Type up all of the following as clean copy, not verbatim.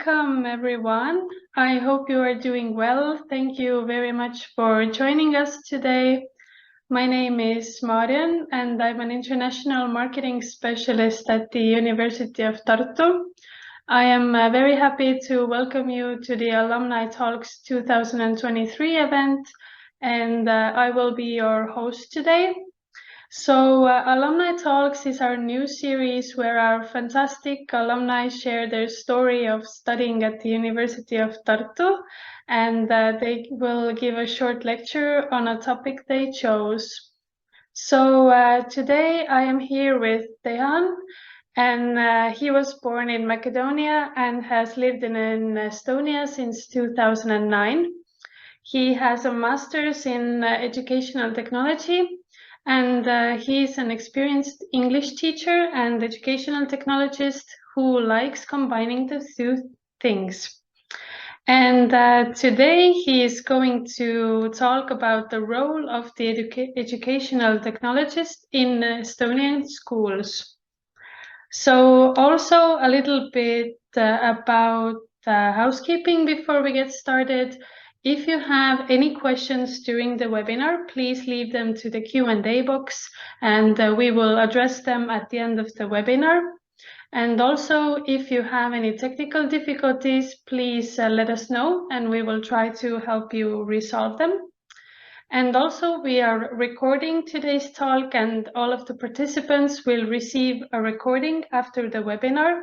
Welcome, everyone. I hope you are doing well. Thank you very much for joining us today. My name is Marian, and I'm an international marketing specialist at the University of Tartu. I am very happy to welcome you to the Alumni Talks 2023 event, and I will be your host today. So, Alumni Talks is our new series where our fantastic alumni share their story of studying at the University of Tartu, and they will give a short lecture on a topic they chose. So, today I am here with Dejan, and he was born in Macedonia and has lived in Estonia since 2009. He has a master's in educational technology, and he's an experienced English teacher and educational technologist who likes combining the two things. And today he is going to talk about the role of the educational technologist in Estonian schools. So also a little bit about housekeeping before we get started. If you have any questions during the webinar, please leave them to the Q&A box, and we will address them at the end of the webinar. And also, if you have any technical difficulties, please let us know, and we will try to help you resolve them. And also, we are recording today's talk, and all of the participants will receive a recording after the webinar.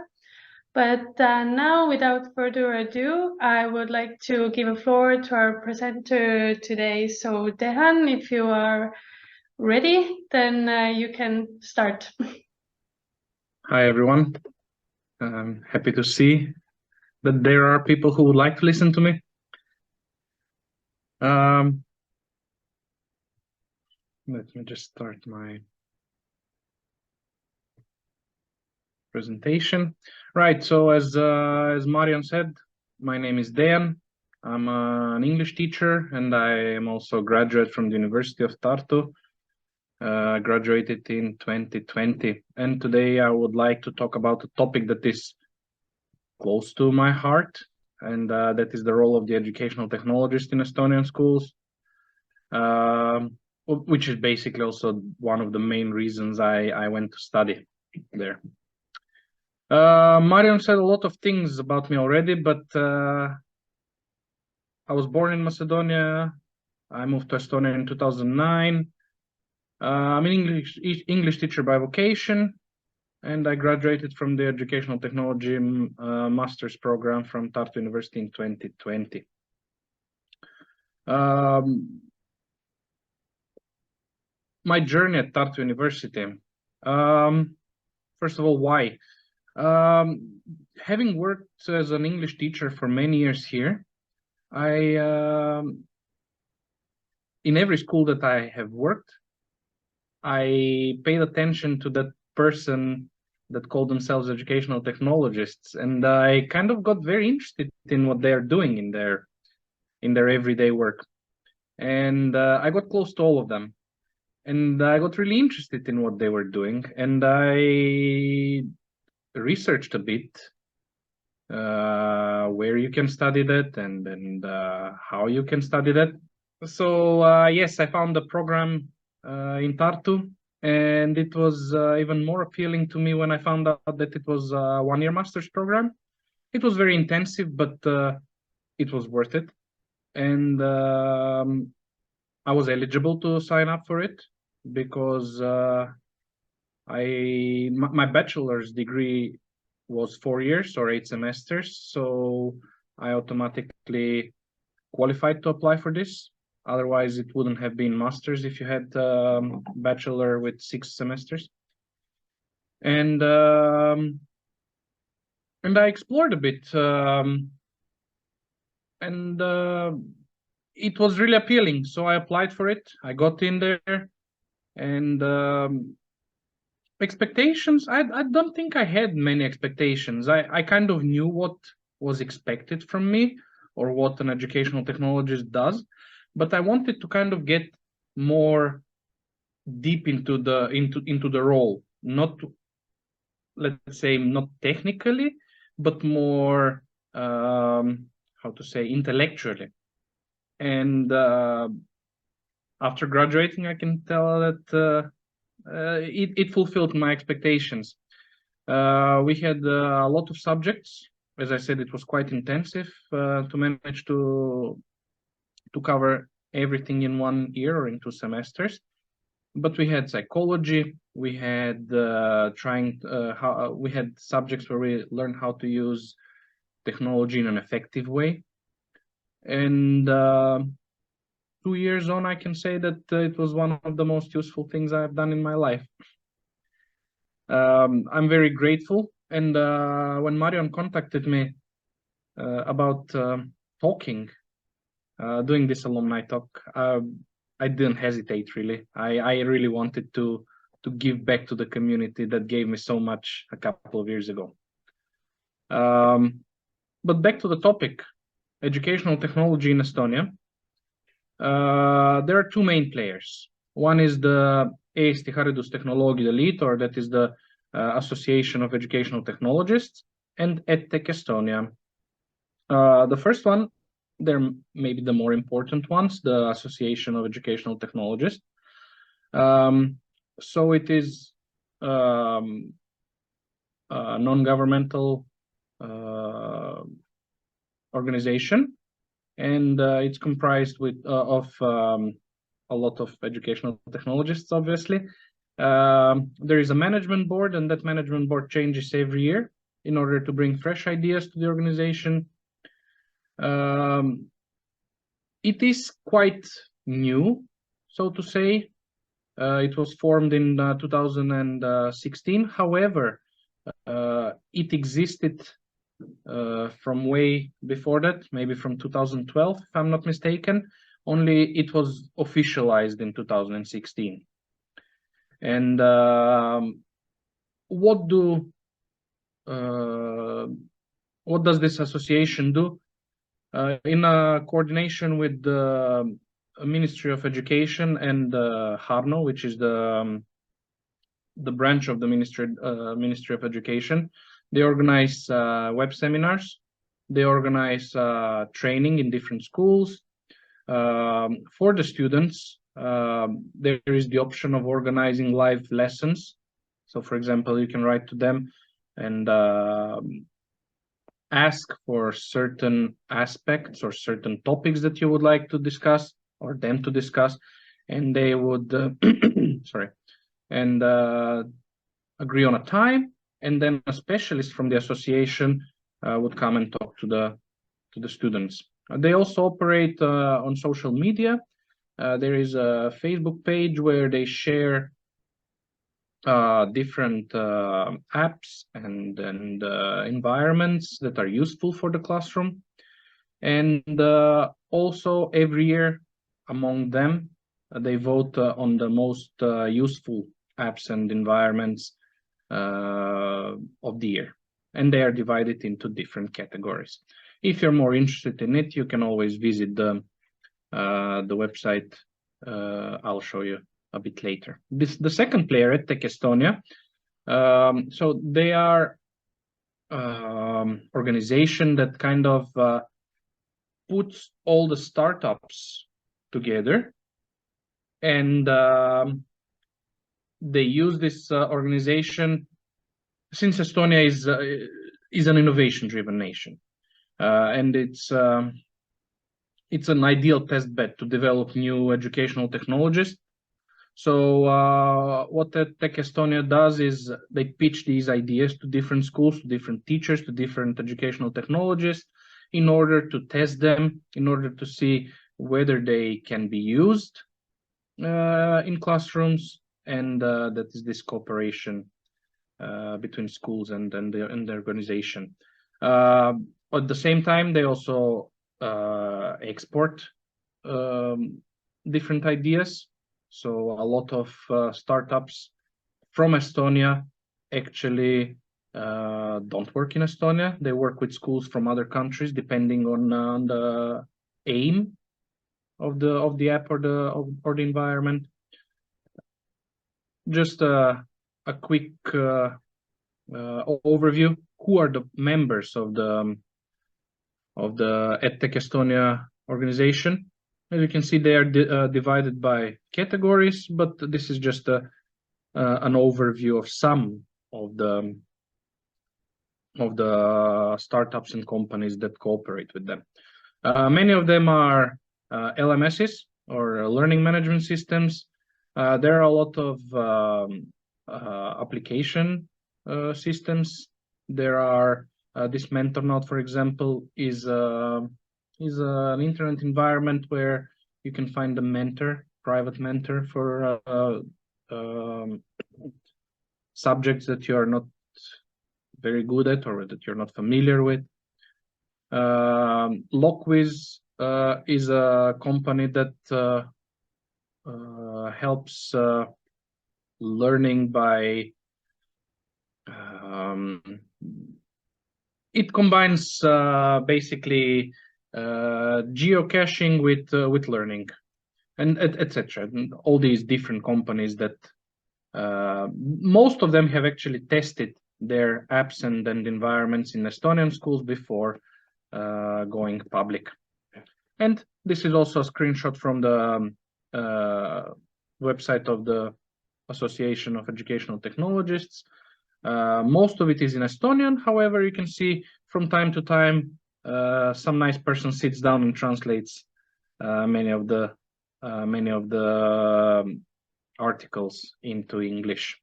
But now, without further ado, I would like to give a floor to our presenter today. So, Dejan, if you are ready, then you can start. Hi, everyone. I'm happy to see that there are people who would like to listen to me. Let me just start my presentation. Right, so as Marian said, my name is Dejan. I'm an English teacher, and I am also a graduate from the University of Tartu. Graduated in 2020. And today I would like to talk about a topic that is close to my heart, and that is the role of the educational technologist in Estonian schools, which is basically also one of the main reasons I went to study there. Mariam said a lot of things about me already, but I was born in Macedonia. I moved to Estonia in 2009. I'm an English teacher by vocation, and I graduated from the Educational Technology Master's Program from Tartu University in 2020. My journey at Tartu University. First of all, why? Having worked as an English teacher for many years here, in every school that I have worked, I paid attention to that person that called themselves educational technologists, and I kind of got very interested in what they are doing in their everyday work. And I got close to all of them, and I got really interested in what they were doing, and I researched a bit where you can study that and how you can study that. So yes, I found the program in Tartu, and it was even more appealing to me when I found out that it was a one-year master's program. It was very intensive, but it was worth it. And I was eligible to sign up for it because my bachelor's degree was 4 years or 8 semesters, so I automatically qualified to apply for this. Otherwise, it wouldn't have been master's if you had bachelor with 6 semesters. And I explored a bit, and it was really appealing. So I applied for it. I got in there, and expectations. I don't think I had many expectations. I kind of knew what was expected from me or what an educational technologist does, but I wanted to kind of get more deep into the role, not, let's say, not technically, but more how to say, intellectually. And after graduating, I can tell that it fulfilled my expectations. We had a lot of subjects. As I said, it was quite intensive to manage to cover everything in 1 year or in 2 semesters. But we had psychology. We had we had subjects where we learned how to use technology in an effective way. And 2 years on, I can say that it was one of the most useful things I've done in my life. I'm very grateful. And when Marion contacted me about talking, doing this alumni talk, I didn't hesitate, really. I really wanted to give back to the community that gave me so much a couple of years ago. But back to the topic, educational technology in Estonia. There are 2 main players. One is the Eesti Haridustehnoloogide Liit, or that is the Association of Educational Technologists, and EdTech Estonia. The first one, they're maybe the more important ones, the Association of Educational Technologists. So it is a non-governmental organization, and it's comprised of a lot of educational technologists, obviously. There is a management board, and that management board changes every year in order to bring fresh ideas to the organization. It is quite new, so to say. It was formed in 2016. However, it existed from way before that, maybe from 2012, if I'm not mistaken. Only it was officialized in 2016. And what does this association do? In coordination with the Ministry of Education and Harno, which is the branch of the Ministry of Education, they organize web seminars. They organize training in different schools. For the students, there is the option of organizing live lessons. So, for example, you can write to them and ask for certain aspects or certain topics that you would like to discuss, or them to discuss, and they would sorry, and agree on a time, and then a specialist from the association would come and talk to the students. They also operate on social media. There is a Facebook page where they share different apps and environments that are useful for the classroom. And also every year among them, they vote on the most useful apps and environments of the year. And they are divided into different categories. If you're more interested in it, you can always visit the website. I'll show you a bit later. The second player, EdTech Estonia. So they are organization that kind of puts all the startups together, and they use this organization since Estonia is an innovation-driven nation, and it's an ideal test bed to develop new educational technologies. So what Tech Estonia does is they pitch these ideas to different schools, to different teachers, to different educational technologists, in order to test them, in order to see whether they can be used in classrooms, and that is this cooperation between schools and the organization. At the same time, they also export different ideas. So a lot of startups from Estonia actually don't work in Estonia. They work with schools from other countries, depending on the aim of the app or the environment. Just a quick overview. Who are the members of of the EdTech Estonia organization. As you can see, they are divided by categories, but this is just an overview of some of the startups and companies that cooperate with them. Many of them are LMSs, or learning management systems. There are a lot of application systems. There are this MentorNote, for example, is an internet environment where you can find a mentor, private mentor for subjects that you are not very good at or that you're not familiar with. Lockwiz is a company that helps learning by it combines basically geocaching with learning, and etc. All these different companies that most of them have actually tested their apps and environments in Estonian schools before going public. And this is also a screenshot from the website of the Association of Educational Technologists. Most of it is in Estonian. However, you can see from time to time some nice person sits down and translates many of the articles into English.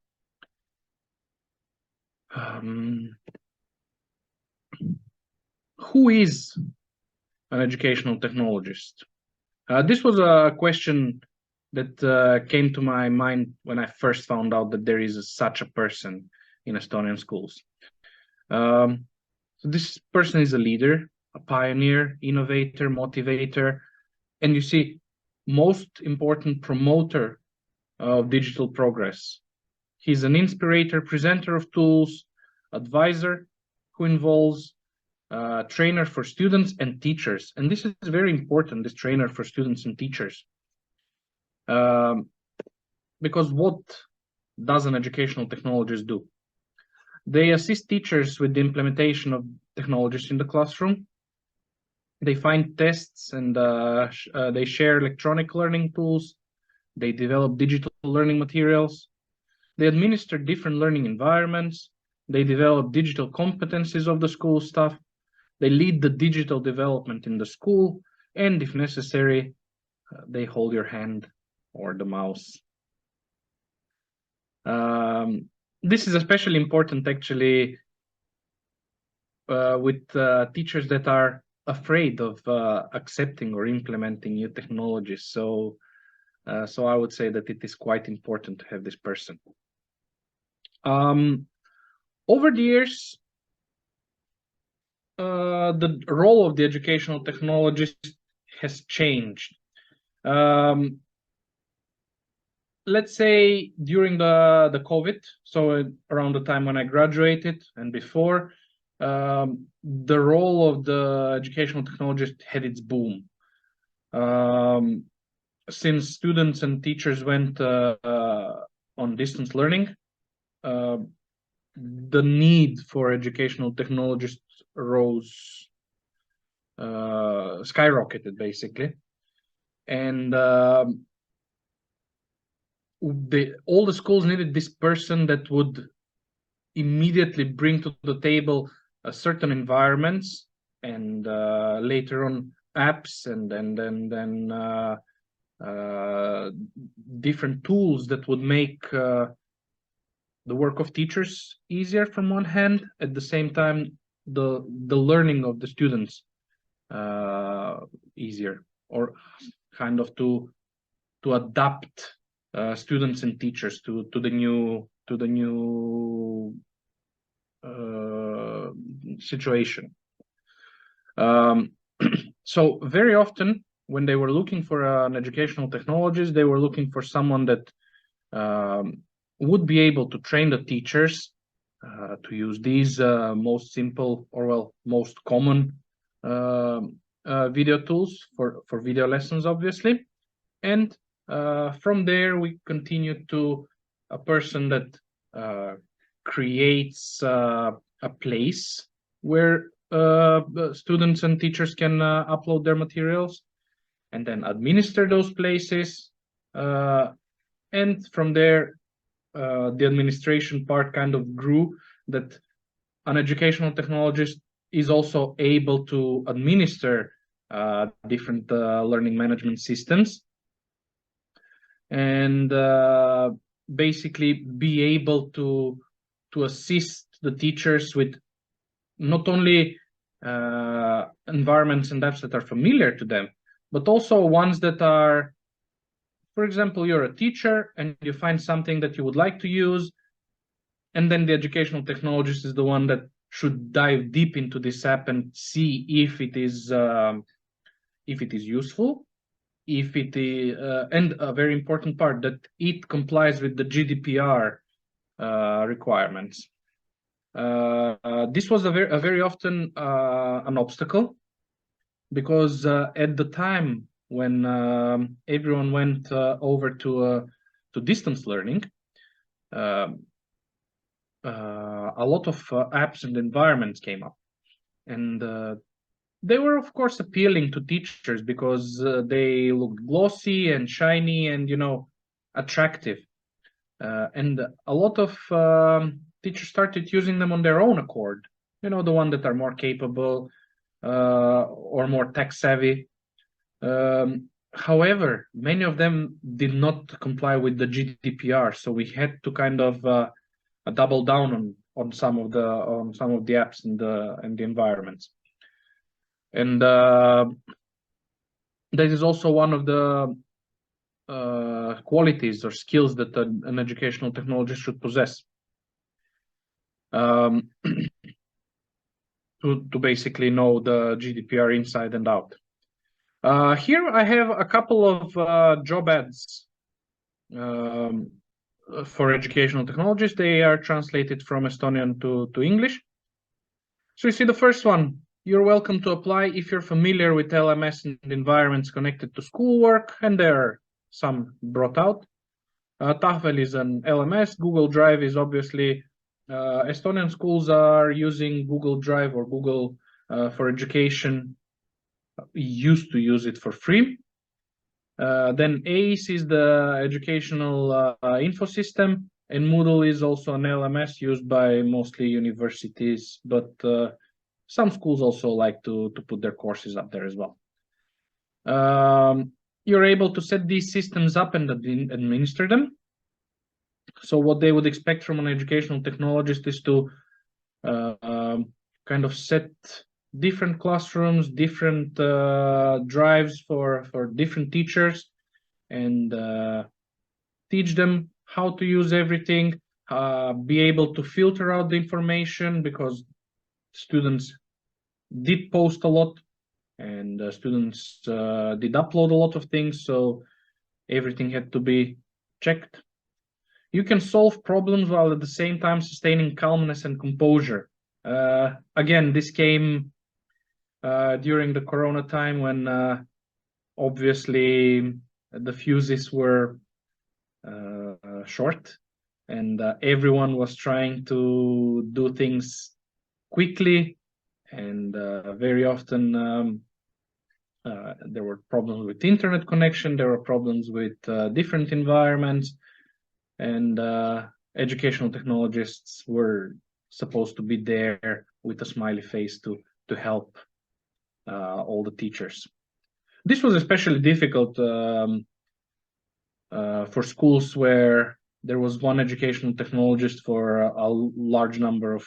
Who is an educational technologist? This was a question that came to my mind when I first found out that there is such a person in Estonian schools. So this person is a leader, a pioneer, innovator, motivator, and you see, most important, promoter of digital progress. He's an inspirator, presenter of tools, advisor who involves trainer for students and teachers. And this is very important, this trainer for students and teachers. Because what does an educational technologist do? They assist teachers with the implementation of technologies in the classroom. They find tests and they share electronic learning tools. They develop digital learning materials. They administer different learning environments. They develop digital competencies of the school staff. They lead the digital development in the school. And if necessary, they hold your hand or the mouse. This is especially important actually with teachers that are afraid of accepting or implementing new technologies. So I would say that it is quite important to have this person. Over the years, the role of the educational technologist has changed. Let's say during the COVID, so around the time when I graduated and before, the role of the educational technologist had its boom. Since students and teachers went on distance learning, the need for educational technologists rose, skyrocketed basically, and all the schools needed this person that would immediately bring to the table certain environments and later on apps and then different tools that would make the work of teachers easier from one hand, at the same time the learning of the students easier, or kind of to adapt students and teachers to the new situation. So very often when they were looking for an educational technologist, they were looking for someone that would be able to train the teachers to use these most simple, or well, most common video tools for video lessons, obviously. And from there, we continue to a person that creates a place where students and teachers can upload their materials and then administer those places. And from there, the administration part kind of grew, that an educational technologist is also able to administer different learning management systems and basically be able to assist the teachers with not only environments and apps that are familiar to them, but also ones that are, for example, you're a teacher and you find something that you would like to use, and then the educational technologist is the one that should dive deep into this app and see if it is useful, if it is, and a very important part, that it complies with the GDPR requirements. This was a very often an obstacle, because at the time when everyone went over to distance learning, a lot of apps and environments came up, and they were of course appealing to teachers because they looked glossy and shiny and, you know, attractive, and a lot of teachers started using them on their own accord, you know, the one that are more capable or more tech savvy. However, many of them did not comply with the GDPR, so we had to kind of double down on some of the apps and the environments. And that is also one of the qualities or skills that an educational technologist should possess, to basically know the GDPR inside and out. Here I have a couple of job ads for educational technologists. They are translated from Estonian to English. So you see the first one: you're welcome to apply if you're familiar with LMS and environments connected to schoolwork, and there are some brought out. Tahvel is an LMS. Google Drive is obviously, Estonian schools are using Google Drive or Google for Education, used to use it for free. Then ACE is the educational info system, and Moodle is also an LMS used by mostly universities, but some schools also like to put their courses up there as well. You're able to set these systems up and administer them. So what they would expect from an educational technologist is to kind of set different classrooms, different drives for different teachers, and teach them how to use everything, be able to filter out the information, because students did post a lot, and students did upload a lot of things, so everything had to be checked. You can solve problems while at the same time sustaining calmness and composure. Again, this came during the Corona time, when obviously the fuses were short, and everyone was trying to do things quickly, and very often there were problems with internet connection, there were problems with different environments, and educational technologists were supposed to be there with a smiley face to help all the teachers. This was especially difficult for schools where there was one educational technologist for a large number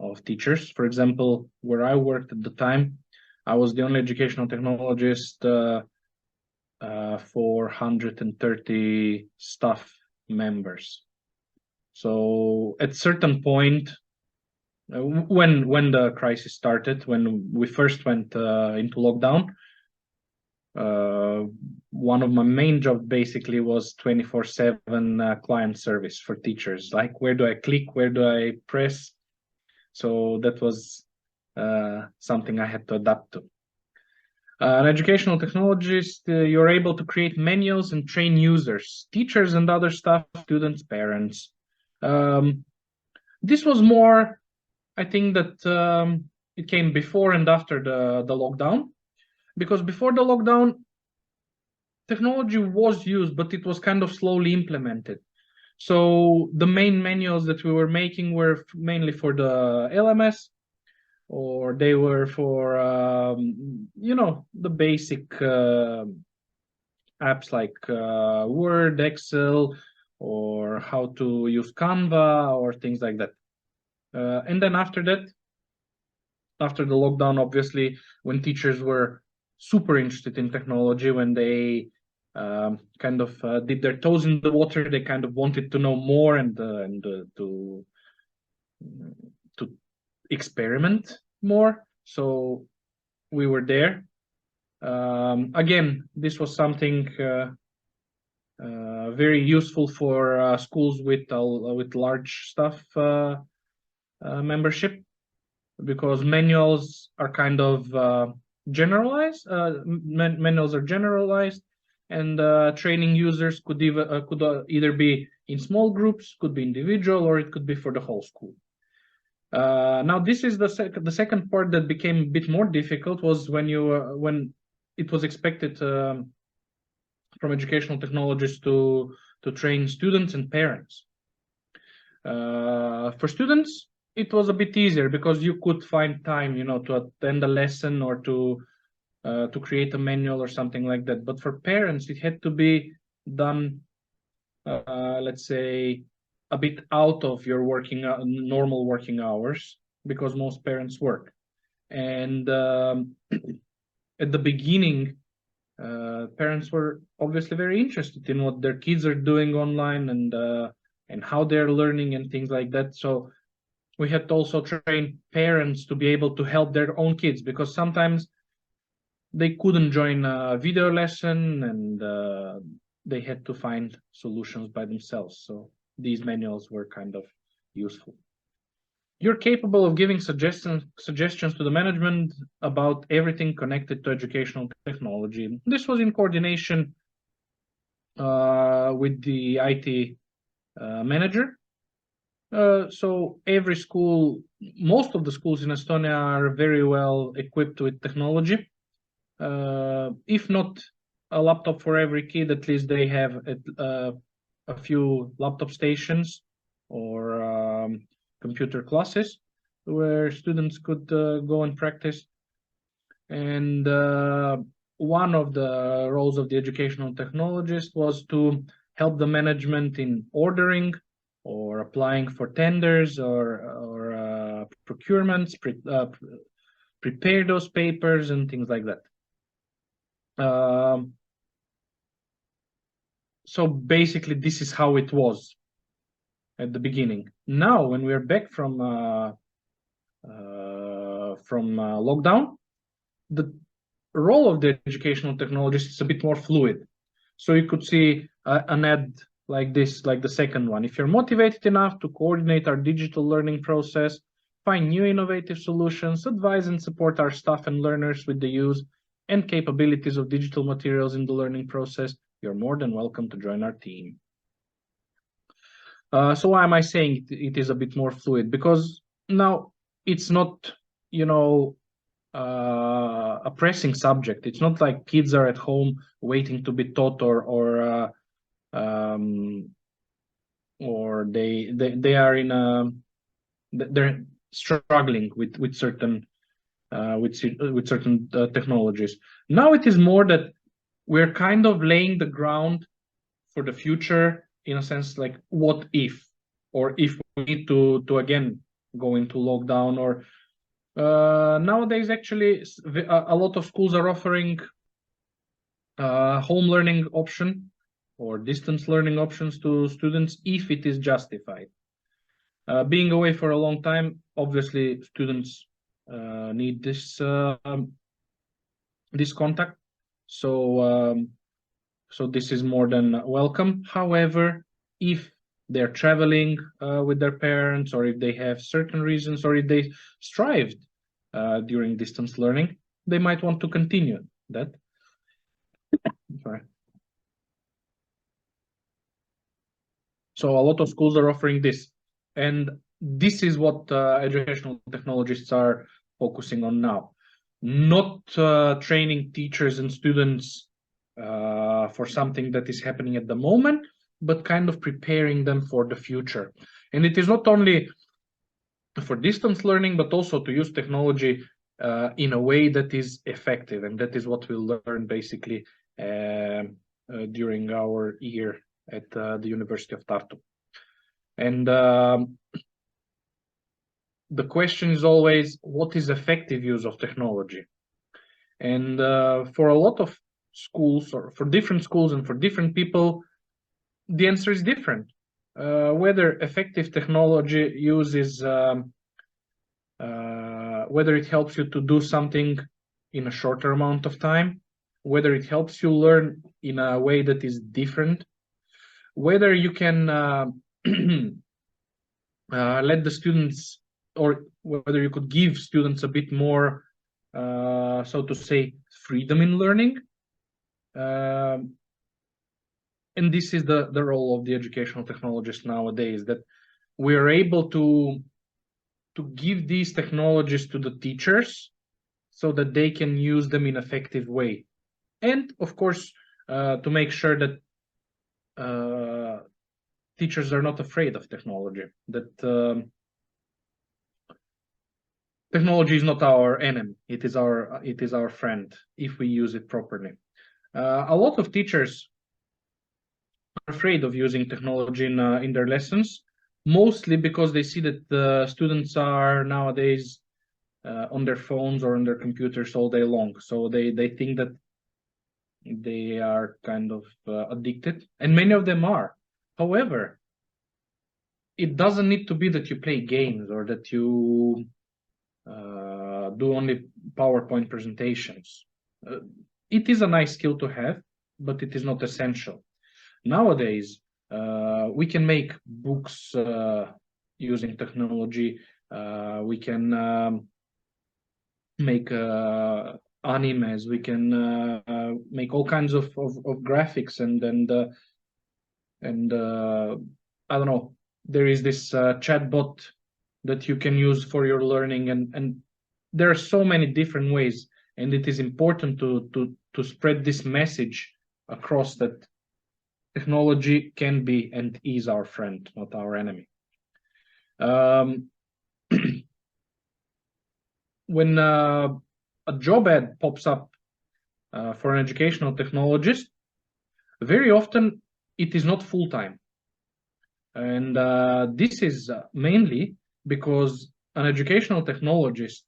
of teachers. For example, where I worked at the time, I was the only educational technologist for 130 staff members. So at certain point, when the crisis started, when we first went into lockdown, one of my main jobs basically was 24/7 client service for teachers. Like, where do I click? Where do I press? So that was something I had to adapt to. An educational technologist, you're able to create manuals and train users, teachers and other staff, students, parents. This was more, I think that It came before and after the lockdown, because before the lockdown, technology was used, but it was kind of slowly implemented. So the main manuals that we were making were mainly for the LMS, or they were for the basic apps like Word, Excel, or how to use Canva or things like that. And then after that, after the lockdown, obviously, when teachers were super interested in technology, when they kind of dipped their toes in the water, they kind of wanted to know more and to experiment more. So we were there. Again, this was something very useful for schools with large staff membership, because manuals are kind of generalized. Manuals are generalized, and training users could either be in small groups, could be individual, or it could be for the whole school. Now, this is the second part that became a bit more difficult, was when it was expected from educational technologists to train students and parents. For students, it was a bit easier because you could find time, to attend a lesson or to create a manual or something like that. But for parents, it had to be done, let's say, a bit out of your normal working hours, because most parents work. And at the beginning, parents were obviously very interested in what their kids are doing online and how they're learning and things like that. So we had to also train parents to be able to help their own kids, because sometimes they couldn't join a video lesson, and they had to find solutions by themselves. So these manuals were kind of useful. You're capable of giving suggestions to the management about everything connected to educational technology. This was in coordination with the IT manager. So every school, most of the schools in Estonia are very well equipped with technology. If not a laptop for every kid, at least they have a few laptop stations or computer classes where students could go and practice. And one of the roles of the educational technologist was to help the management in ordering or applying for tenders or procurements, prepare those papers and things like that. So basically, this is how it was at the beginning. Now, when we're back from lockdown, the role of the educational technologist is a bit more fluid. So you could see an ad like this, like the second one. If you're motivated enough to coordinate our digital learning process, find new innovative solutions, advise and support our staff and learners with the use and capabilities of digital materials in the learning process, you're more than welcome to join our team. So why am I saying it is a bit more fluid? Because now it's not, a pressing subject. It's not like kids are at home waiting to be taught, or they are they're struggling with certain technologies. Now it is more that we're kind of laying the ground for the future, in a sense, like what if, or if we need to again go into lockdown, or nowadays actually a lot of schools are offering home learning option or distance learning options to students if it is justified. Being away for a long time, obviously students need this contact, so so this is more than welcome. However, if they're traveling with their parents, or if they have certain reasons, or if they strived during distance learning, they might want to continue that. Sorry. So a lot of schools are offering this, and this is what educational technologists are focusing on now. Not training teachers and students for something that is happening at the moment, but kind of preparing them for the future. And it is not only for distance learning, but also to use technology in a way that is effective. And that is what we'll learn basically during our year at the University of Tartu. And the question is always, what is effective use of technology? And for a lot of schools, or for different schools and for different people, the answer is different. Whether effective technology use is whether it helps you to do something in a shorter amount of time, whether it helps you learn in a way that is different, whether you can let the students, or whether you could give students a bit more, so to say, freedom in learning. And this is the role of the educational technologist nowadays, that we are able to give these technologies to the teachers so that they can use them in an effective way. And of course, to make sure that teachers are not afraid of technology, that technology is not our enemy, it is our friend if we use it properly. A lot of teachers are afraid of using technology in their lessons, mostly because they see that the students are nowadays on their phones or on their computers all day long. So they think that they are kind of addicted, and many of them are. However, it doesn't need to be that you play games or that you do only PowerPoint presentations. It is a nice skill to have, but it is not essential. Nowadays, we can make books using technology. We can make animes. We can make all kinds of graphics, and I don't know. There is this chatbot that you can use for your learning, and there are so many different ways. And it is important to spread this message across, that technology can be and is our friend, not our enemy. When a job ad pops up for an educational technologist, very often it is not full-time. And this is mainly because an educational technologist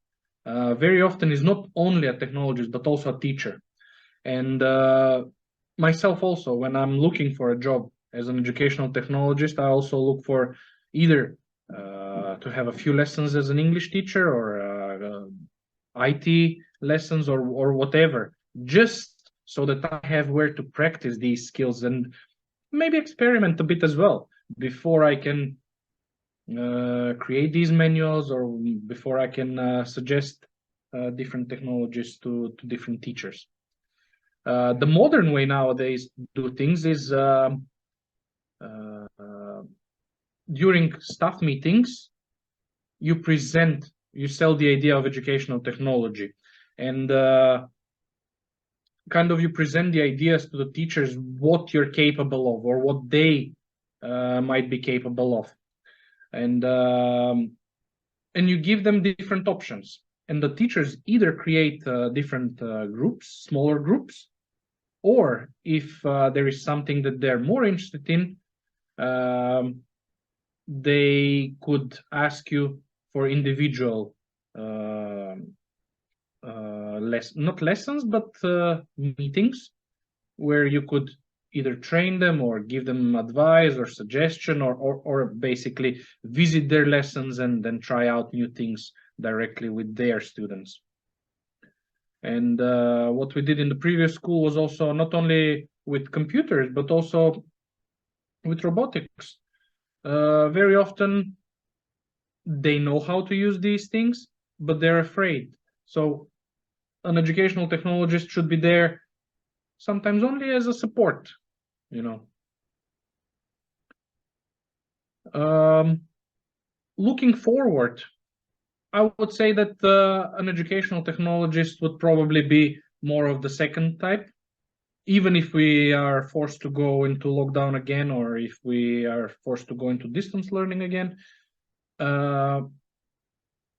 very often is not only a technologist, but also a teacher. And myself also, when I'm looking for a job as an educational technologist, I also look for either to have a few lessons as an English teacher, or IT lessons, or whatever, just so that I have where to practice these skills and maybe experiment a bit as well before I can create these manuals, or before I can suggest different technologies to different teachers. The modern way nowadays to do things is during staff meetings, you sell the idea of educational technology, and kind of you present the ideas to the teachers, what you're capable of, or what they might be capable of. And you give them different options, and the teachers either create different groups, smaller groups, or if there is something that they're more interested in, they could ask you for individual not lessons, but meetings, where you could either train them or give them advice or suggestion, or basically visit their lessons and then try out new things directly with their students. And what we did in the previous school was also not only with computers, but also with robotics. Very often they know how to use these things, but they're afraid. So an educational technologist should be there sometimes only as a support, looking forward, I would say that an educational technologist would probably be more of the second type, even if we are forced to go into lockdown again, or if we are forced to go into distance learning again.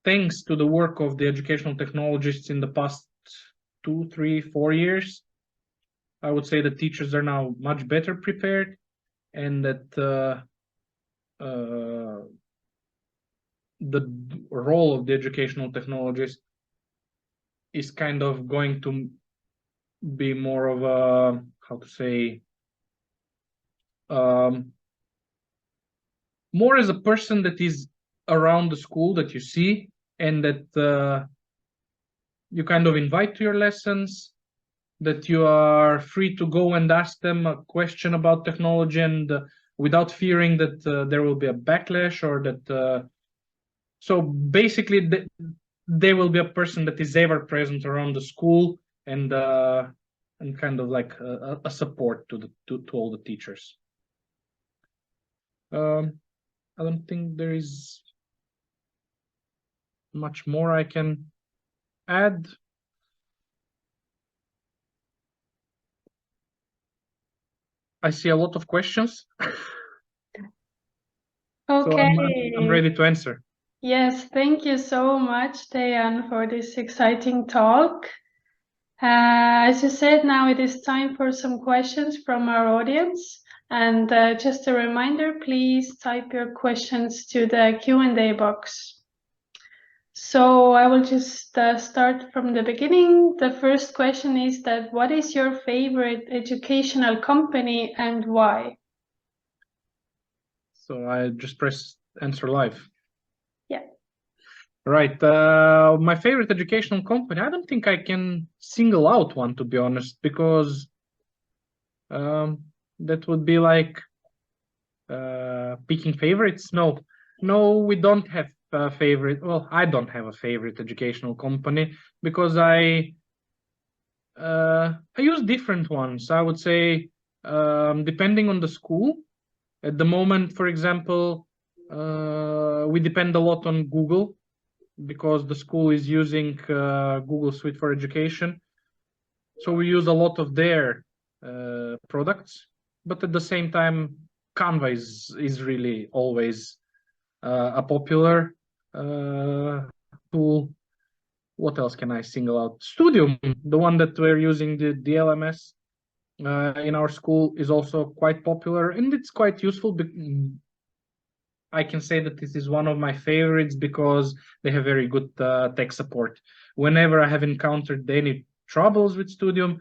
Thanks to the work of the educational technologists in the past 2, 3, 4 years, I would say that teachers are now much better prepared, and that the role of the educational technologist is kind of going to be more of a, how to say, more as a person that is around the school that you see, and that you kind of invite to your lessons, that you are free to go and ask them a question about technology, and without fearing that there will be a backlash, or that so basically they will be a person that is ever present around the school, and kind of like a support to all the teachers. I don't think there is much more I can add. I see a lot of questions. Okay. So I'm ready to answer. Yes, thank you so much, Dejan, for this exciting talk. As you said, now it is time for some questions from our audience. And just a reminder, please type your questions to the Q&A box. So I will just start from the beginning. The first question is that what is your favorite educational company and why? So I just press answer live. Yeah. Right. My favorite educational company, I don't think I can single out one, to be honest, because that would be like picking favorites. No, we don't have a favorite. Well, I don't have a favorite educational company because I use different ones. I would say, depending on the school. At the moment, for example, we depend a lot on Google because the school is using Google Suite for Education. So we use a lot of their products, but at the same time, Canva is really always a popular tool. What else can I single out? Studium, the one that we're using, the LMS in our school, is also quite popular, and it's quite useful. I can say that this is one of my favorites because they have very good tech support. Whenever I have encountered any troubles with Studium,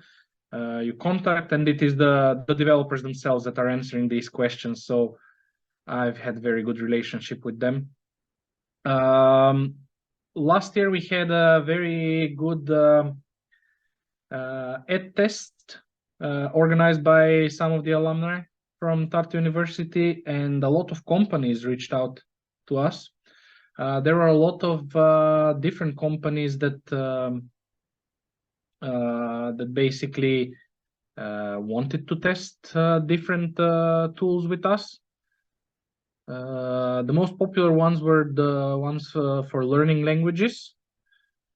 you contact, and it is the developers themselves that are answering these questions. So I've had very good relationship with them. Last year we had a very good ed test organized by some of the alumni from Tartu University, and a lot of companies reached out to us. There were a lot of different companies that basically wanted to test different tools with us. The most popular ones were the ones for learning languages.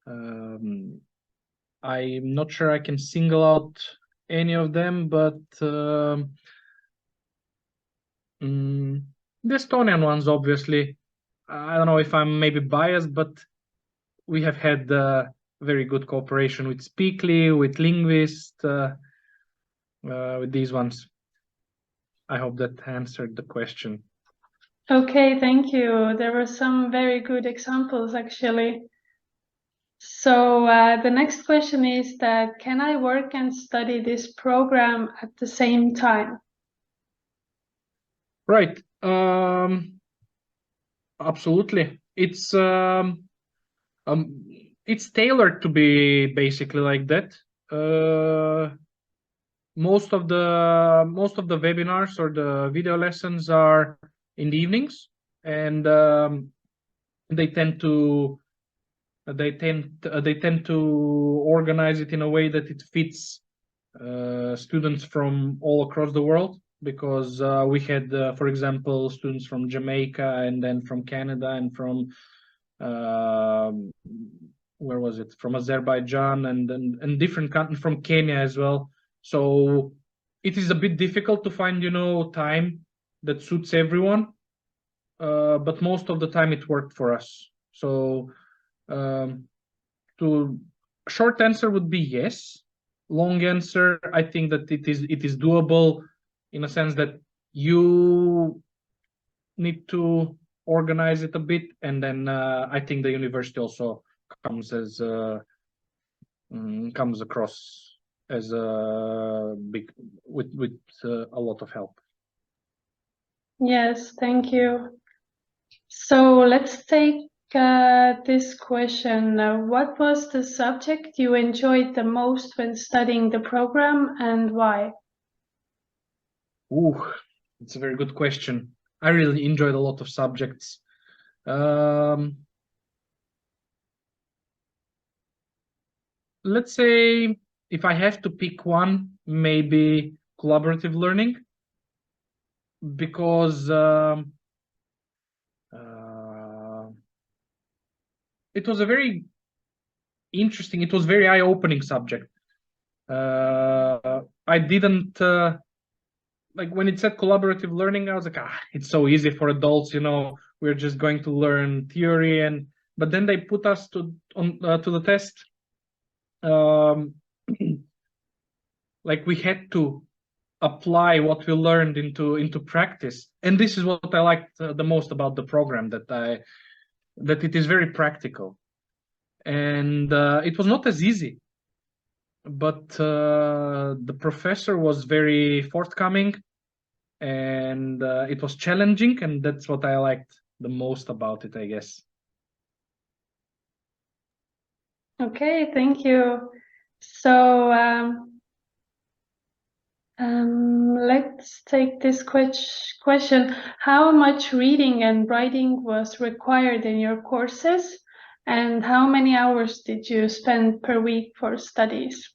I'm not sure I can single out any of them, but the Estonian ones, obviously. I don't know if I'm maybe biased, but we have had very good cooperation with Speakly, with Linguist, with these ones. I hope that answered the question. Okay, thank you. There were some very good examples, actually. So the next question is that, can I work and study this program at the same time? Right. Absolutely. It's tailored to be basically like that. Most of the webinars or the video lessons are in the evenings, and they tend to organize it in a way that it fits students from all across the world, because we had, for example, students from Jamaica, and then from Canada, and from where was it? From Azerbaijan and different countries, from Kenya as well. So it is a bit difficult to find, time that suits everyone. But most of the time it worked for us. So to short answer would be yes. Long answer, I think that it is doable in a sense that you need to organize it a bit, and then I think the university also comes as comes across as a big with a lot of help. Yes, thank you. So let's take this question. What was the subject you enjoyed the most when studying the program, and why? Ooh, it's a very good question. I really enjoyed a lot of subjects. Let's say if I have to pick one, maybe collaborative learning, because it was a very interesting, it was very eye-opening subject. I didn't like when it said collaborative learning, I was like, it's so easy for adults, we're just going to learn theory, but then they put us to the test. Like we had to apply what we learned into practice, and this is what I liked the most about the program, that it is very practical, and it was not as easy, but the professor was very forthcoming, and it was challenging, and that's what I liked the most about it, I guess. Okay, thank you. So let's take this question. How much reading and writing was required in your courses, and how many hours did you spend per week for studies?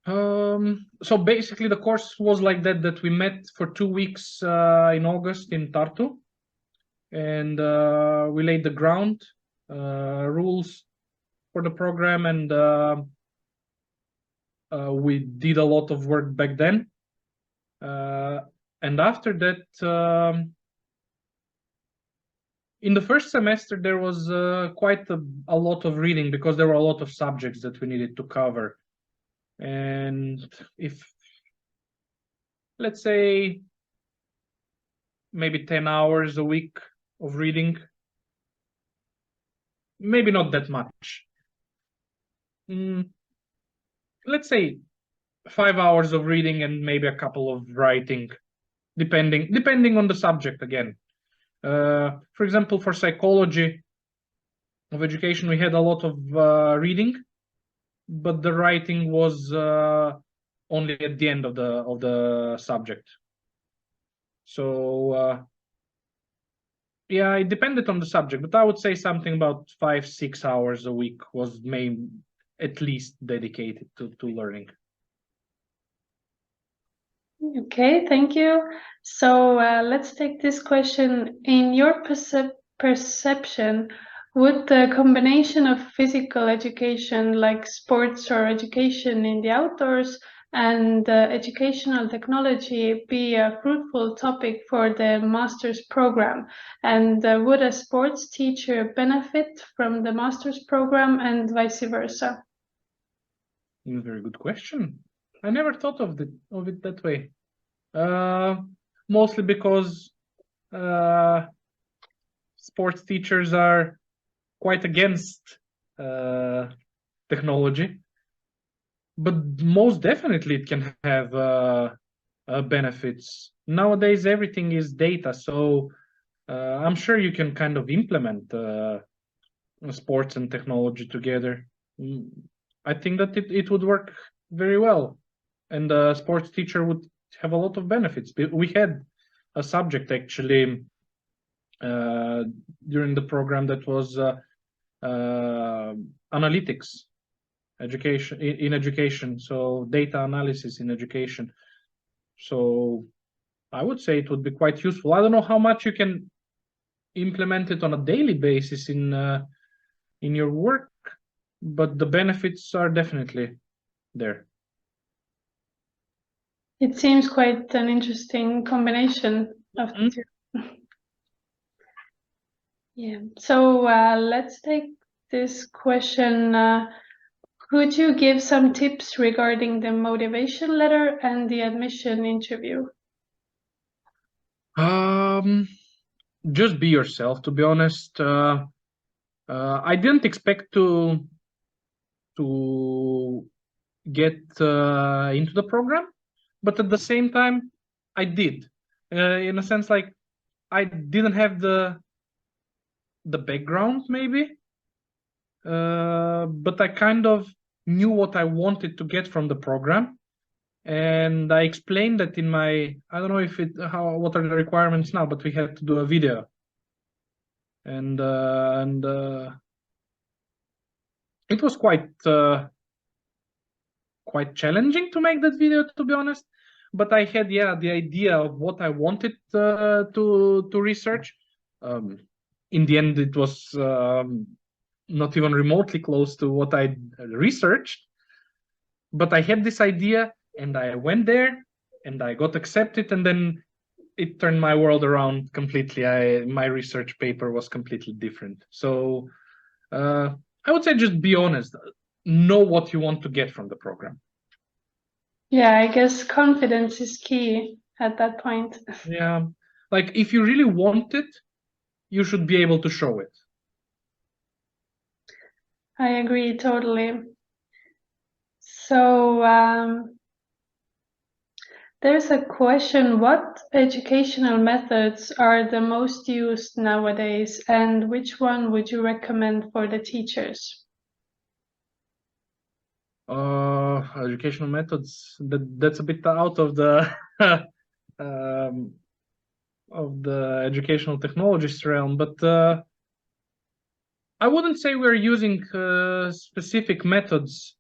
So basically the course was like that we met for 2 weeks in August in Tartu, and we laid the ground rules for the program, and we did a lot of work back then. And after that, in the first semester, there was quite a lot of reading, because there were a lot of subjects that we needed to cover. And if, let's say, maybe 10 hours a week of reading, maybe not that much. Let's say 5 hours of reading and maybe a couple of writing, depending on the subject again. For example, for psychology of education, we had a lot of reading, but the writing was only at the end of the subject. So yeah, it depended on the subject, but I would say something about 5-6 hours a week was at least dedicated to learning. Okay, thank you. So let's take this question. In your perception, would the combination of physical education like sports or education in the outdoors and educational technology be a fruitful topic for the master's program? And would a sports teacher benefit from the master's program and vice versa? Very good question. I never thought of it that way. Mostly because sports teachers are quite against technology, but most definitely it can have benefits. Nowadays, everything is data, so I'm sure you can kind of implement sports and technology together. I think that it would work very well, and the sports teacher would have a lot of benefits. We had a subject actually during the program that was analytics education in education, so data analysis in education. So I would say it would be quite useful. I don't know how much you can implement it on a daily basis in in your work, but the benefits are definitely there. It seems quite an interesting combination of the two. Yeah. So let's take this question. Could you give some tips regarding the motivation letter and the admission interview? Just be yourself, to be honest. I didn't expect to get into the program, but at the same time, I did. In a sense, like I didn't have the background, maybe, but I kind of knew what I wanted to get from the program, and I explained that in my, I don't know if what are the requirements now, but we had to do a video, and it was quite challenging to make that video, to be honest. But I had the idea of what I wanted to research. In the end, it was not even remotely close to what I researched. But I had this idea, and I went there, and I got accepted, and then it turned my world around completely. My research paper was completely different. So I would say just be honest. Know what you want to get from the program. Yeah, I guess confidence is key at that point. Yeah, like if you really want it, you should be able to show it. I agree totally. So there's a question, what educational methods are the most used nowadays, and which one would you recommend for the teachers? Educational methods, that's a bit out of the of the educational technologist realm, but I wouldn't say we're using specific methods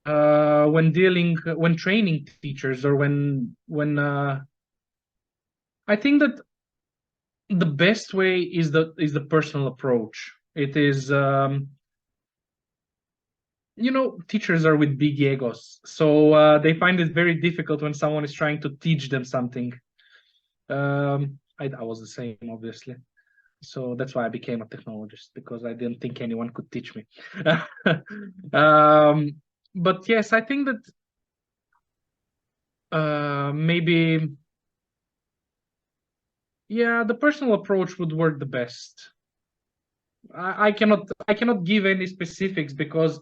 when training teachers, or when I think that the best way is the personal approach. It is teachers are with big egos, so they find it very difficult when someone is trying to teach them something. I was the same, obviously, so that's why I became a technologist, because I didn't think anyone could teach me. But yes, I think that maybe, yeah, the personal approach would work the best. I cannot give any specifics, because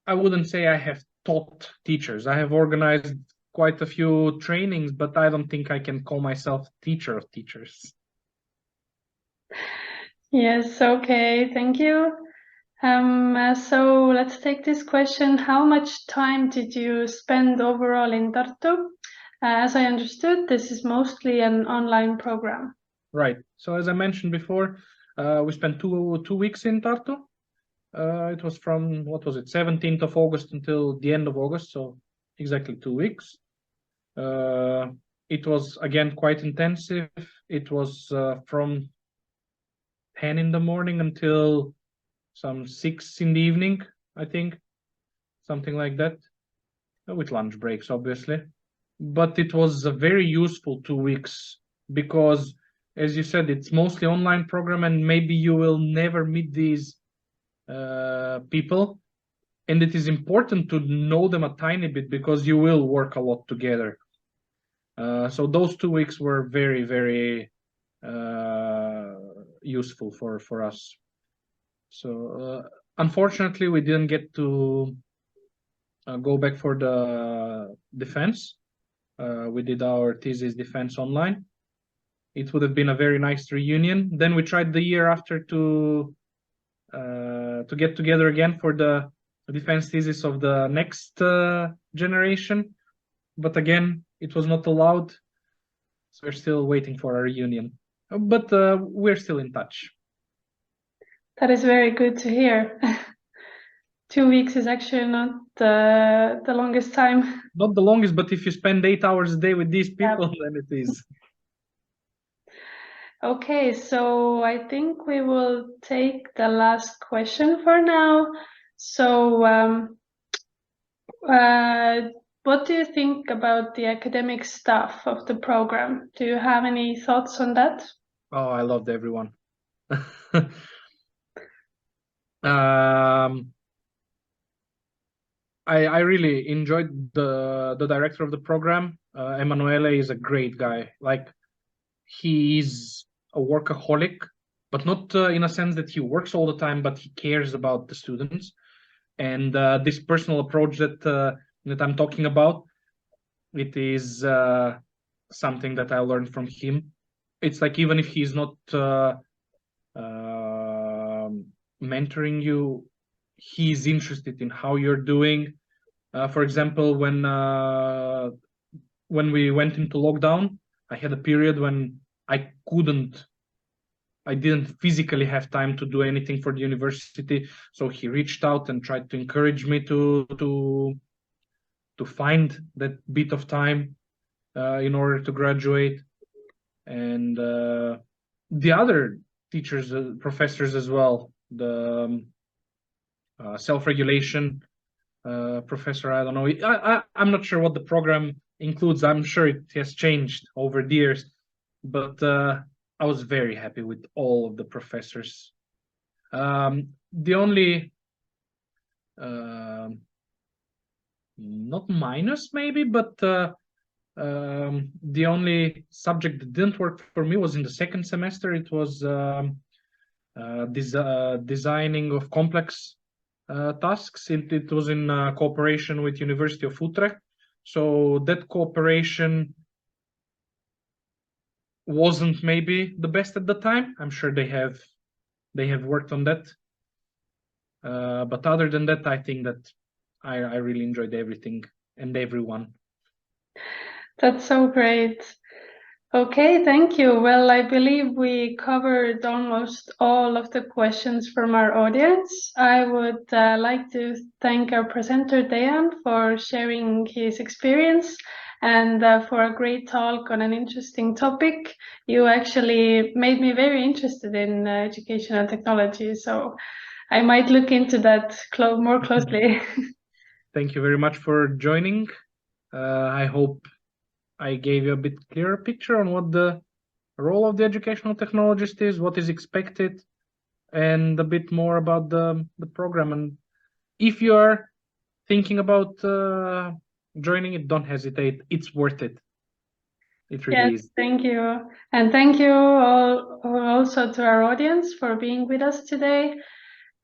I wouldn't say I have taught teachers. I have organized quite a few trainings, but I don't think I can call myself teacher of teachers. Yes, okay, thank you. So let's take this question. How much time did you spend overall in Tartu? As I understood, this is mostly an online program. Right. So as I mentioned before, we spent two weeks in Tartu. It was from, what was it, 17th of August until the end of August, so exactly 2 weeks. It was, again, quite intensive. It was from 10 in the morning until some 6 in the evening, I think, something like that, with lunch breaks, obviously. But it was a very useful 2 weeks, because, as you said, it's mostly online program, and maybe you will never meet these people, and it is important to know them a tiny bit, because you will work a lot together. So those 2 weeks were very, very useful for us. So unfortunately, we didn't get to go back for the defense. We did our thesis defense online. It would have been a very nice reunion. Then we tried the year after to get together again for the defense thesis of the next generation, but again, it was not allowed. So we're still waiting for a reunion, but we're still in touch. That is very good to hear. 2 weeks is actually not the longest time. Not the longest, but if you spend 8 hours a day with these people, then it is. Okay, so I think we will take the last question for now. So, what do you think about the academic staff of the program? Do you have any thoughts on that? Oh, I loved everyone. um, I really enjoyed the director of the program. Emanuele is a great guy. Like, he's a workaholic, but not in a sense that he works all the time, but he cares about the students. And this personal approach that I'm talking about, it is something that I learned from him. It's like, even if he's not mentoring you, he's interested in how you're doing. For example, when we went into lockdown, I had a period when I didn't physically have time to do anything for the university. So he reached out and tried to encourage me to find that bit of time in order to graduate. And the other teachers, professors as well, the self-regulation professor, I don't know. I'm not sure what the program includes. I'm sure it has changed over the years, but I was very happy with all of the professors. The only not minus maybe, but the only subject that didn't work for me was in the second semester. It was designing of complex tasks. It was in cooperation with University of Utrecht. So that cooperation wasn't maybe the best at the time. I'm sure they have worked on that. But other than that, I think that I really enjoyed everything and everyone. That's so great. Okay, thank you. Well, I believe we covered almost all of the questions from our audience. I would like to thank our presenter, Dejan, for sharing his experience and for a great talk on an interesting topic. You actually made me very interested in education and technology, so I might look into that more closely. Thank you very much for joining. I hope I gave you a bit clearer picture on what the role of the educational technologist is, what is expected, and a bit more about the program. And if you are thinking about joining it, don't hesitate. It's worth it. It really Yes, is. thank you. And thank you all also to our audience for being with us today.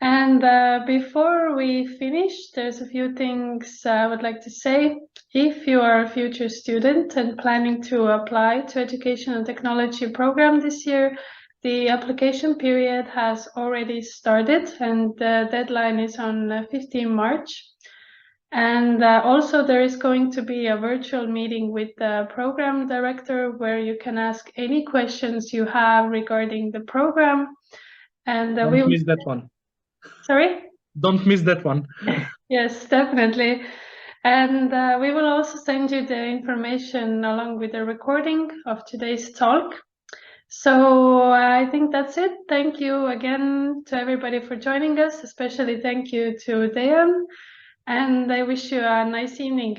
And before we finish, there's a few things I would like to say. If you are a future student and planning to apply to education and technology program this year, the application period has already started and the deadline is on 15 March. And also there is going to be a virtual meeting with the program director where you can ask any questions you have regarding the program. And Don't miss that one. Sorry? Don't miss that one. Yes, definitely. And we will also send you the information along with the recording of today's talk. So I think that's it. Thank you again to everybody for joining us, especially thank you to Dejan. And I wish you a nice evening.